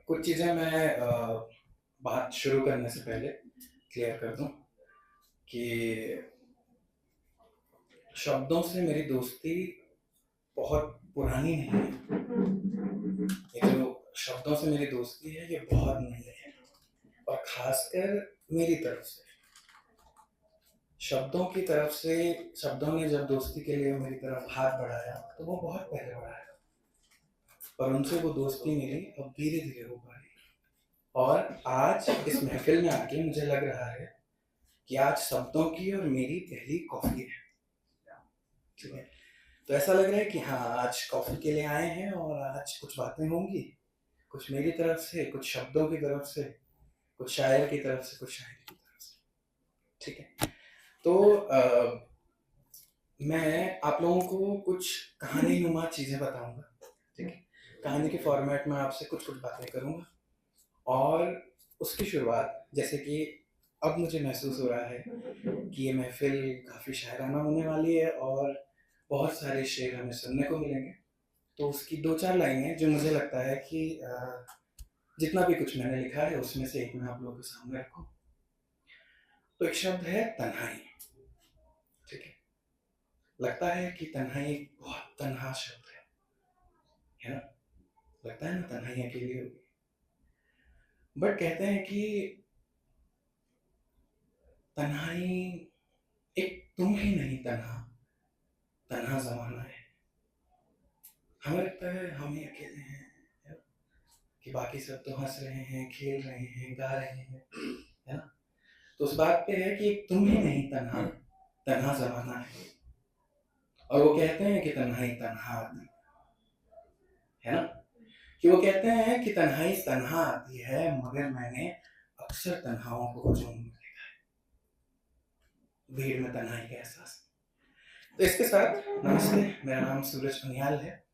कुछ चीज़ें मैं बात शुरू करने से पहले क्लियर कर दूं कि शब्दों से मेरी दोस्ती बहुत पुरानी नहीं है। ये जो शब्दों से मेरी दोस्ती है ये बहुत नई है, और खासकर मेरी तरफ से शब्दों की तरफ से शब्दों ने जब दोस्ती के लिए मेरी तरफ हाथ बढ़ाया तो वो बहुत पहले बढ़ाया, और उनसे वो दोस्ती मेरी अब धीरे धीरे हो पाई। और आज इस महफिल में आके मुझे लग रहा है कि आज शब्दों की और मेरी पहली कॉफी है। ठीक है, तो ऐसा लग रहा है कि हाँ, आज कॉफी के लिए आए हैं और आज कुछ बातें होंगी, कुछ मेरी तरफ से, कुछ शब्दों की तरफ से, कुछ शायर की तरफ से, कुछ शायरी की तरफ से। ठीक है, तो मैं आप लोगों को कुछ कहानी नुमा चीज़ें बताऊंगा। ठीक है, कहानी के फॉर्मेट में आपसे कुछ कुछ बातें करूंगा, और उसकी शुरुआत जैसे कि अब मुझे महसूस हो रहा है कि ये महफिल काफ़ी शायराना होने वाली है और बहुत सारे शेर हमें सुनने को मिलेंगे। तो उसकी दो चार लाइनें जो मुझे लगता है कि जितना भी कुछ मैंने लिखा है उसमें से एक मैं आप लोगों के सामने रखूं। तो एक शब्द है तन्हाई। ठीक है, लगता है कि तन्हाई एक बहुत तन्हा शब्द है ना? लगता है ना तन्हाई अकेली होगी, बट कहते हैं कि तन्हाई एक तुम ही नहीं, तन्हा तन्हा जमाना है। हमें लगता है हम ही अकेले हैं, कि बाकी सब तो हंस रहे हैं, खेल रहे हैं, गा रहे हैं, है ना? तो उस बात पे है कि तुम ही नहीं, तन्हा तन्हा जमाना है। और वो कहते हैं कि तन्हाई तन्हा आती है ना, कि वो कहते हैं कि तन्हाई तन्हा आती है, मगर मैंने अक्सर तन्हाओं को हजूम में देखा है, भीड़ में तन्हाई का एहसास। तो इसके साथ नमस्ते, मेरा नाम सूरज पुनियाल है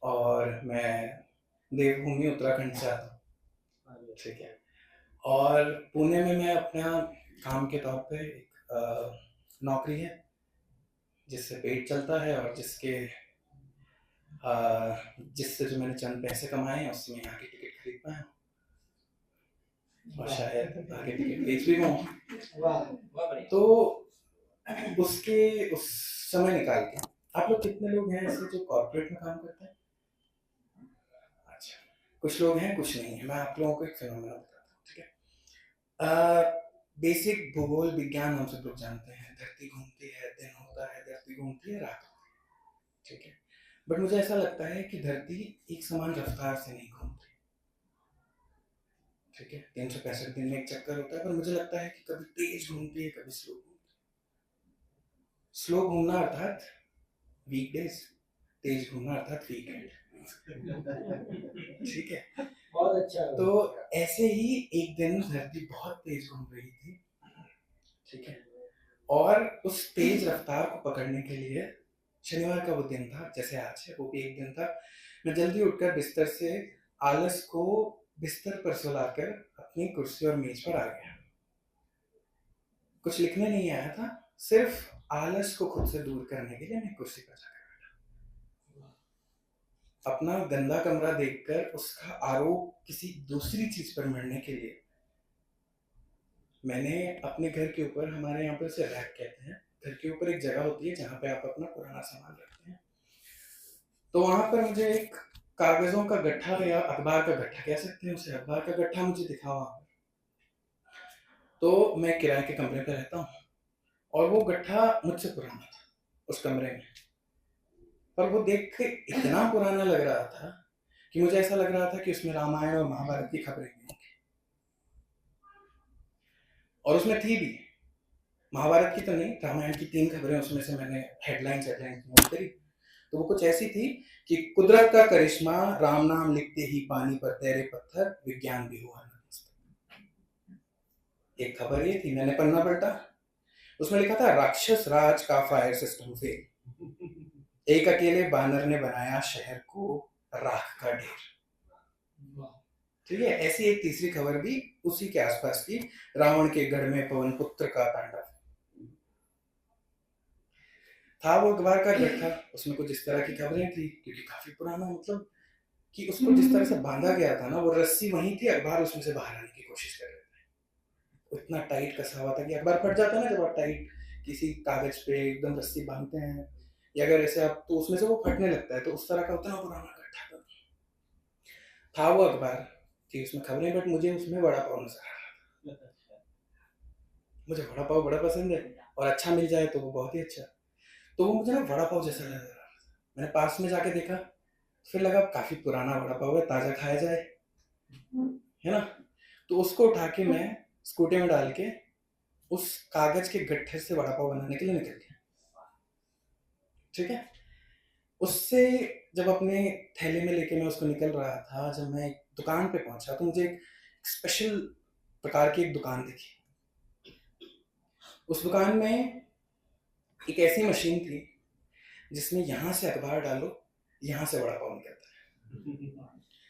और मैं देवभूमि उत्तराखंड से आता हूँ। ठीक है, और पुणे में मैं अपना काम के तौर पे एक नौकरी है जिससे पेट चलता है, और जिससे जो मैंने चंद पैसे कमाए हैं उससे मैं यहाँ की टिकट खरीद पाया हूँ, और शायद आगे टिकट बेच भी पाऊँ। तो उसके उस समय निकाल के आप लोग कितने लोग हैं ऐसे जो कॉर्पोरेट में काम करते हैं? अच्छा, कुछ लोग हैं, कुछ नहीं है। मैं आप लोगों को एक फिनोमेना बताता हूँ। ठीक है, बेसिक भूगोल विज्ञान हम सब लोग जानते हैं, धरती घूमती है, दिन होता है, धरती घूमती है, रात होती है। ठीक है, बट मुझे ऐसा लगता है कि धरती एक समान रफ्तार से नहीं घूमती। ठीक है, 365 दिन में एक चक्कर होता है, पर मुझे लगता है कि कभी तेज घूमती है, कभी स्लो घूमती है। स्लो घूमना अर्थात वीकडेज, तेज घूमना अर्थात वीकेंड। ठीक है, बहुत अच्छा। तो ऐसे ही एक दिन धरती बहुत तेज घूम रही थी। ठीक है, और उस तेज रफ्तार को पकड़ने के लिए शनिवार का वो दिन था, जैसे आज है वो भी एक दिन था। मैं जल्दी उठकर बिस्तर से आलस को बिस्तर पर सुलाकर अपनी कुर्सी और मेज पर आ गया। कुछ लिखने नहीं आया था, सिर्फ आलस को खुद से दूर करने के लिए मैं कुर्सी पर जाकर अपना गंदा कमरा देखकर उसका आरोप किसी दूसरी चीज पर मढ़ने के लिए मैंने अपने घर के ऊपर, हमारे यहाँ पे उसे रैक कहते हैं, घर के ऊपर एक जगह होती है जहाँ पे आप अपना पुराना सामान रखते हैं, तो वहां पर मुझे एक कागजों का गट्ठा या अखबार का गट्ठा कह सकते हैं उसे, अखबार का गट्ठा मुझे दिखा वहां पर। तो मैं किराए के कमरे पे रहता हूँ और वो गट्ठा मुझसे पुराना था उस कमरे में, पर वो देख के इतना पुराना लग रहा था कि मुझे ऐसा लग रहा था कि उसमें रामायण और महाभारत की खबरें भी होंगी, और उसमें थी भी। महाभारत की तो नहीं, रामायण की 3 खबरें उसमें से मैंने हेडलाइंस नोट करी। तो वो कुछ ऐसी थी कि कुदरत का करिश्मा, राम नाम लिखते ही पानी पर तैरे पत्थर, विज्ञान भी हुआ नतमस्तक। एक खबर ये थी, मैंने पन्ना पलटा, उसमें लिखा था राक्षस राज का फायर सिस्टम फेल, एक अकेले बानर ने बनाया शहर को राख का ढेर। ठीक है, ऐसी एक तीसरी खबर भी उसी के आसपास थी, रावण के गढ़ में पवन पुत्र का तांडव था। वो अखबार का गट्ठा, उसमें कुछ इस तरह की खबरें थी, क्योंकि काफी पुराना, मतलब कि उसको जिस तरह से बांधा गया था ना, वो रस्सी वहीं थी, अखबार उसमें से बाहर आने की कोशिश कर रहे थे। वो इतना टाइट कसा हुआ था कि अखबार फट जाता है ना जब आप टाइट किसी कागज पे एकदम रस्सी बांधते हैं, या अगर ऐसे आप, तो उसमें से वो फटने लगता है, तो उस तरह का उतना पुराना गड्ढा था वो अखबार कि उसमें खबरें, बट मुझे उसमें वड़ा पाव नजर आ रहा था। मुझे वड़ा पाव बड़ा पसंद है, और अच्छा मिल जाए तो वो बहुत ही अच्छा। तो वो मुझे ना वड़ा पाव जैसा लग रहा था। मैंने पास में जाके देखा, फिर लगा काफी पुराना वड़ा पाव है, ताजा खाया जाए, है ना। तो उसको उठा के मैं स्कूटी में डाल के उस कागज के गट्ठे से वड़ा पाव बनाने के लिए निकल गया। ठीक है। उससे जब अपने थैले में लेके मैं उसको निकल रहा था, जब मैं एक दुकान पे पहुंचा तो मुझे एक स्पेशल प्रकार की एक दुकान दिखी। उस दुकान में एक ऐसी मशीन थी जिसमें यहाँ से अखबार डालो, यहाँ से वड़ा पाव निकलता है।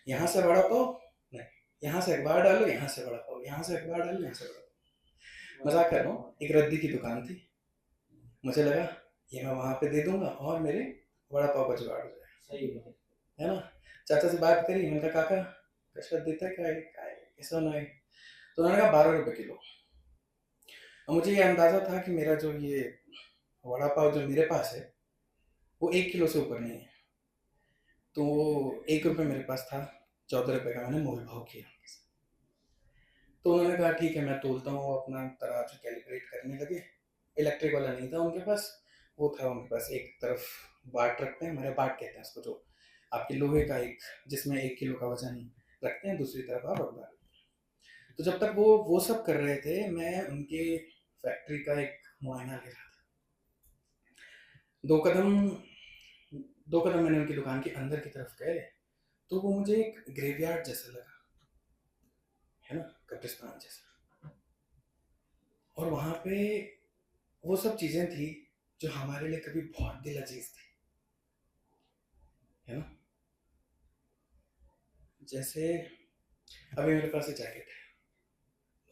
यहाँ से वड़ा पाव नहीं, यहाँ से अखबार डालो, यहाँ से वड़ा पाव, यहाँ से अखबार डालो, यहाँ से वड़ा पाव। मजाक कर रहा हूँ। एक रद्दी की दुकान थी। मुझे लगा ये मैं वहां पे दे दूंगा और मेरे वड़ा पाव का जुगाड़ हो जाएगा। सही है ना। चाचा से बात करी, मैंने कहा काका कसरत देता है क्या है ऐसा ना है। तो उन्होंने कहा 12 रुपए किलो। और मुझे ये अंदाजा था कि मेरा जो ये वड़ा पाव जो मेरे पास है वो 1 किलो से ऊपर नहीं है। तो 1 रुपये मेरे पास था, 14 रुपए का मैंने मोल भाव किया। तो उन्होंने कहा ठीक है मैं तोलता हूँ। अपना तराजू कैलकुलेट करने लगे। इलेक्ट्रिक वाला नहीं था उनके पास, वो था उनके पास एक तरफ बाट रखते हैं, हमारे बाट कहते हैं उसको, जो आपके लोहे का एक, जिसमें 1 किलो का वजन रखते हैं, दूसरी तरफ आप अखबार। तो जब तक वो सब कर रहे थे, मैं उनके फैक्ट्री का एक मुआयना ले रहा था। दो कदम दो कदम मैंने उनकी दुकान के अंदर की तरफ गए तो वो मुझे एक ग्रेवयार्ड जैसा लगा, है ना, कब्रिस्तान जैसा। और वहां पे वो सब चीजें थी जो हमारे लिए कभी बहुत दिल अजीज थी, है ना। जैसे अभी मेरे पास ये जैकेट है,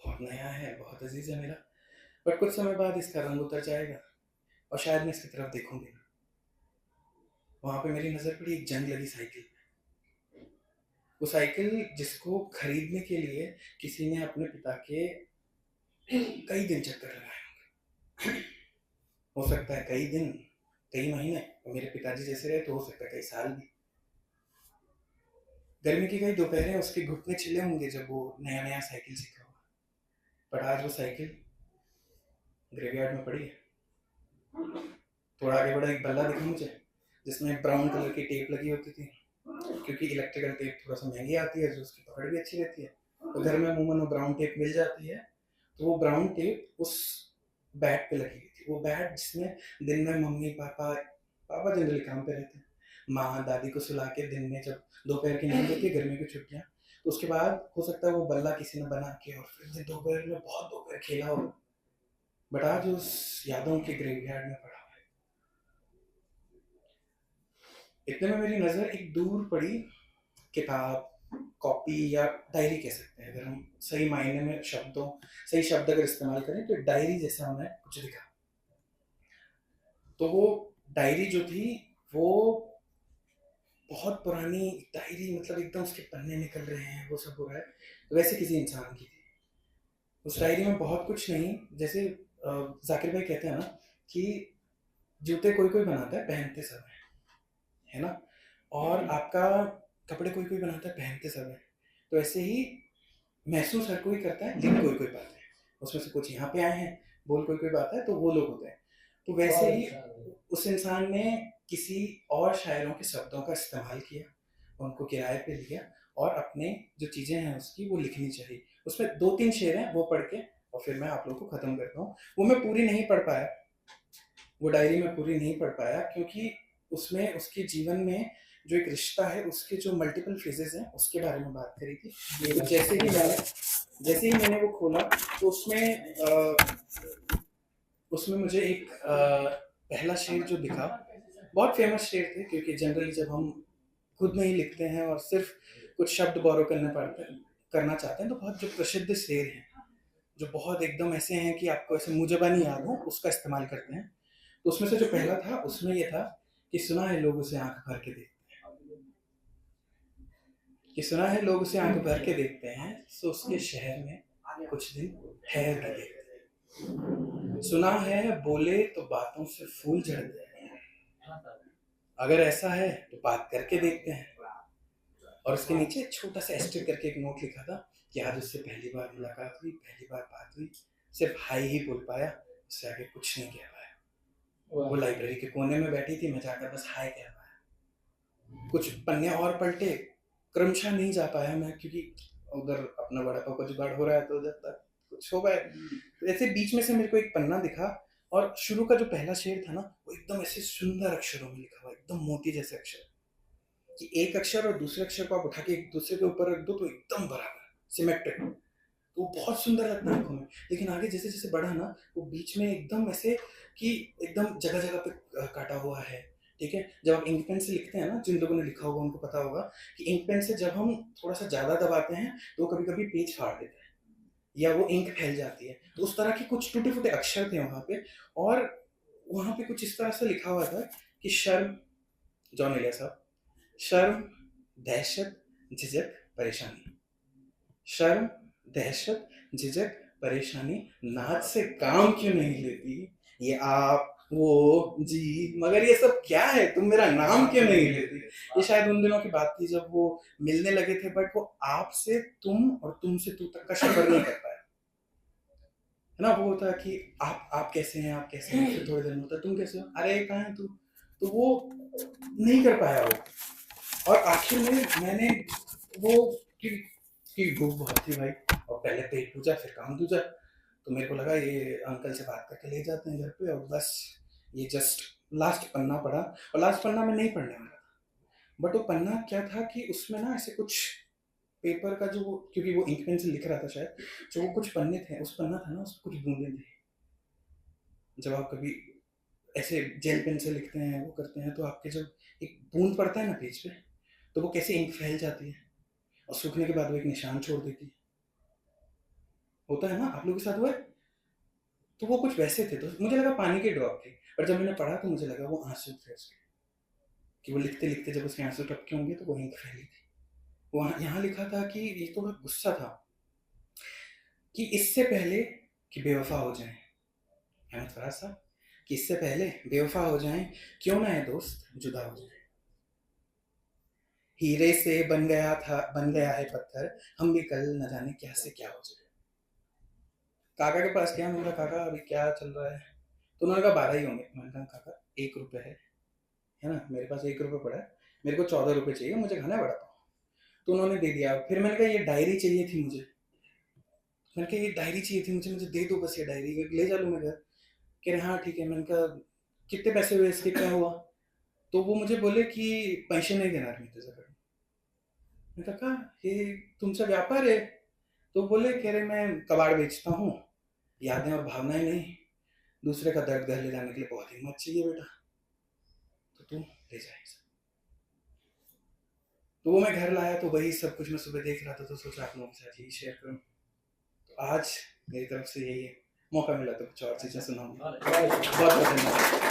बहुत नया है, बहुत अजीज है मेरा, बट कुछ समय बाद इसका रंग उतर जाएगा और शायद मैं इसकी तरफ देखूंगी ना। वहां पे मेरी नजर पड़ी एक जंग लगी साइकिल। वो साइकिल जिसको खरीदने के लिए किसी ने अपने पिता के कई दिन चक्कर लगाए। हो सकता है कई दिन, कई महीने, और मेरे पिताजी जैसे रहे तो हो सकता है कई साल भी। गर्मी की कई दोपहरें उसके घुटने छिले होंगे जब वो नया नया साइकिल सीखा होगा। पर आज वो साइकिल ग्रेवयार्ड में पड़ी है। थोड़ा आगे बढ़ा, एक बल्ला दिखा मुझे जिसमें ब्राउन कलर की टेप लगी होती थी, क्योंकि इलेक्ट्रिकल टेप थोड़ा सा महंगी आती है, जो उसकी पकड़ भी अच्छी रहती है। तो घर में अमूमन वो ब्राउन टेप मिल जाती है। तो वो ब्राउन टेप उस बैट पे लगी हुई थी। वो बैट जिसमें दिन में मम्मी पापा, पापा जनरली काम पे रहते हैं, माँ दादी को सुला के दिन में जब दोपहर की नींद होती है, गर्मी की छुट्टियाँ, तो उसके बाद हो सकता है वो बल्ला किसी ने बना के और फिर दोपहर में बहुत दोपहर खेला हो। बट आज उस यादों के ग्रेवयार्ड में पड़ा। इतने में मेरी नजर एक दूर पड़ी किताब, कॉपी या डायरी कह सकते हैं, अगर हम सही मायने में शब्दों, सही शब्द अगर इस्तेमाल करें तो डायरी जैसा हमें कुछ दिखा। तो वो डायरी जो थी वो बहुत पुरानी डायरी, मतलब एकदम उसके पन्ने निकल रहे हैं, वो सब हो रहा है, तो वैसे किसी इंसान की थी। उस डायरी में बहुत कुछ नहीं, जैसे जाकिर भाई कहते हैं ना कि जूते कोई कोई बनाता है पहनते समय, है ना, और आपका कपड़े कोई कोई बनाता है पहनते समय, तो ऐसे ही महसूस हर कोई करता है, लिख कोई कोई पाता है। उसमें से कुछ यहाँ पे आए हैं, बोल कोई कोई पाता है, तो वो लोग होते हैं। तो वैसे ही उस इंसान ने किसी और शायरों के शब्दों का इस्तेमाल किया, उनको किराए पे लिया, और अपने जो चीजें हैं उसकी वो लिखनी चाहिए। उसमें 2-3 शेर हैं, वो पढ़ के और फिर मैं आप लोगों को खत्म करता हूँ। वो मैं पूरी नहीं पढ़ पाया, वो डायरी में पूरी नहीं पढ़ पाया, क्योंकि उसमें उसके जीवन में जो एक रिश्ता है, उसके जो मल्टीपल फेजेस हैं उसके बारे में बात करी थी। तो जैसे ही मैंने वो खोला तो उसमें मुझे एक पहला शेर जो दिखा, बहुत फेमस शेर थे, क्योंकि जनरली जब हम खुद नहीं लिखते हैं और सिर्फ कुछ शब्द बोरो करना चाहते हैं, तो बहुत जो प्रसिद्ध शेर हैं, जो बहुत एकदम ऐसे हैं कि आपको ऐसे मुजबानी याद हो, उसका इस्तेमाल करते हैं। तो उसमें से जो पहला था, उसमें यह था कि सुना है लोग उसे आंख भर के देखते हैं, कि सुना है लोग उसे आंख भर के देखते हैं तो उसके शहर में कुछ दिन ठहर के देखते हैं। सुना है बोले तो बातों से फूल झड़ते हैं, अगर ऐसा है तो बात करके देखते हैं। और उसके नीचे छोटा सा एस्टेरिक करके एक नोट लिखा था कि आज उससे पहली बार मुलाकात हुई, पहली बार बात हुई, सिर्फ हाई ही बोल पाया, उससे आगे कुछ नहीं कह पाया। वो लाइब्रेरी के कोने में बैठी थी, मैं जाकर बस हाय कह पाया। कुछ पन्ने और पलटे, क्रमशः नहीं जा पाया मैं, क्योंकि उधर अपना बड़ा पापा जुगाड़ हो रहा है तो जब तक कुछ हो पाए। तो ऐसे बीच में से मेरे को एक पन्ना दिखा और शुरू का जो पहला शेर था ना वो एकदम ऐसे सुंदर अक्षरों में लिखा हुआ, एकदम मोती जैसे अक्षर, कि एक अक्षर और दूसरे अक्षर को आप उठा के एक दूसरे के ऊपर रख दो तो एकदम बराबर सिमेट्रिक, तो वो बहुत सुंदर लगता है आंखों में। लेकिन आगे जैसे जैसे बढ़ा ना वो बीच में एकदम ऐसे कि एकदम जगह जगह पे काटा हुआ है। ठीक है, जब आप इंक पेन से लिखते हैं ना, जिन लोगों ने लिखा होगा उनको पता होगा कि इंक पेन से जब हम थोड़ा सा ज्यादा दबाते हैं तो कभी कभी पेज फाड़ देता है या वो इंक फैल जाती है। तो उस तरह के कुछ टूटे फूटे अक्षर थे वहां पे, और वहां पे कुछ इस तरह से लिखा हुआ था कि शर्म, जॉन एलिया साहब, शर्म, दहशत, झिझक, परेशानी, शर्म, दहशत, झिझक, परेशानी, नाच से काम क्यों नहीं लेती, ये आप वो जी, मगर ये सब क्या है, तुम मेरा नाम क्यों नहीं लेती। ये शायद उन दिनों की बात थी जब वो मिलने लगे थे, बट वो आपसे तुम और तुम से तू तक का सफर नहीं कर पाया, है ना। वो होता है कि आप कैसे हैं, आप कैसे हैं, फिर थोड़ी देर में होता है तुम कैसे हो, अरे कहाँ है तू, तो वो नहीं कर पाया वो। और आखिर में मैंने वो कि भूख बहुत थी भाई, और पहले पेट पूजा फिर काम दूजा, तो मेरे को लगा ये अंकल से बात करके ले जाते हैं घर पे, और बस ये जस्ट लास्ट पन्ना पढ़ा। और लास्ट पन्ना में नहीं पढ़ने वाला था, बट वो पन्ना क्या था कि उसमें ना ऐसे कुछ पेपर का जो, क्योंकि वो इंक पेन से लिख रहा था शायद, जो वो कुछ पन्ने थे, उस पन्ना था ना उसमें कुछ बूंदे थे। जब आप कभी ऐसे जेल पेन से लिखते हैं वो करते हैं तो आपके जब एक बूंद पड़ता है ना पेज पे, तो वो कैसे इंक फैल जाती है और सूखने के बाद वो एक निशान छोड़ देती है, होता है ना, आप लोगों के साथ हुआ है। तो वो कुछ वैसे थे, तो मुझे लगा पानी के ड्रॉप थे, पर जब मैंने पढ़ा तो मुझे लगा वो आंसू थे उसके, कि वो लिखते लिखते जब उसके आंसू टपके होंगे तो वो इंक फैली थी। वो यहाँ लिखा था कि ये थोड़ा गुस्सा था कि इससे पहले कि बेवफा हो जाए, अहमद फराज साहब, कि इससे पहले बेवफा हो जाए, क्यों ना है दोस्त जुदा हो जाए, हीरे से बन गया है पत्थर, हम भी कल न जाने क्या से क्या हो जाए। काका के पास गया, मेरा काका अभी क्या चल रहा है, तो उन्होंने कहा 12 ही होंगे। मैंने कहा काका 1 रुपये है ना, मेरे पास 1 रुपये पड़ा है, मेरे को 14 रुपये चाहिए, मुझे खाना है बड़ा पाव। तो उन्होंने दे दिया। फिर मैंने कहा ये डायरी चाहिए थी मुझे, मैंने कहा ये डायरी चाहिए थी मुझे, मुझे दे दो बस ये डायरी, ले जा लूँ मैं घर। कह रहे हाँ ठीक है। मैंने कहा कितने पैसे हुए इसके, क्या हुआ, तो वो मुझे बोले कि पैसे नहीं देना मी तुझ्याकडे। मैंने कहा ये तुमचा व्यापार है, तो बोले कह रहे मैं कबाड़ बेचता हूँ, यादें और भावनाएं नहीं, दूसरे का दर्द घर ले जाने के लिए बहुत हिम्मत चाहिए बेटा, तो तू ले जाए। तो वो मैं घर लाया तो वही सब कुछ मैं सुबह देख रहा था, तो सोचा आप लोगों के साथ यही शेयर करूँ। तो आज मेरी तरफ से यही है, मौका मिला तो कुछ और चीज़ें सुनाऊंगा। बहुत बहुत धन्यवाद।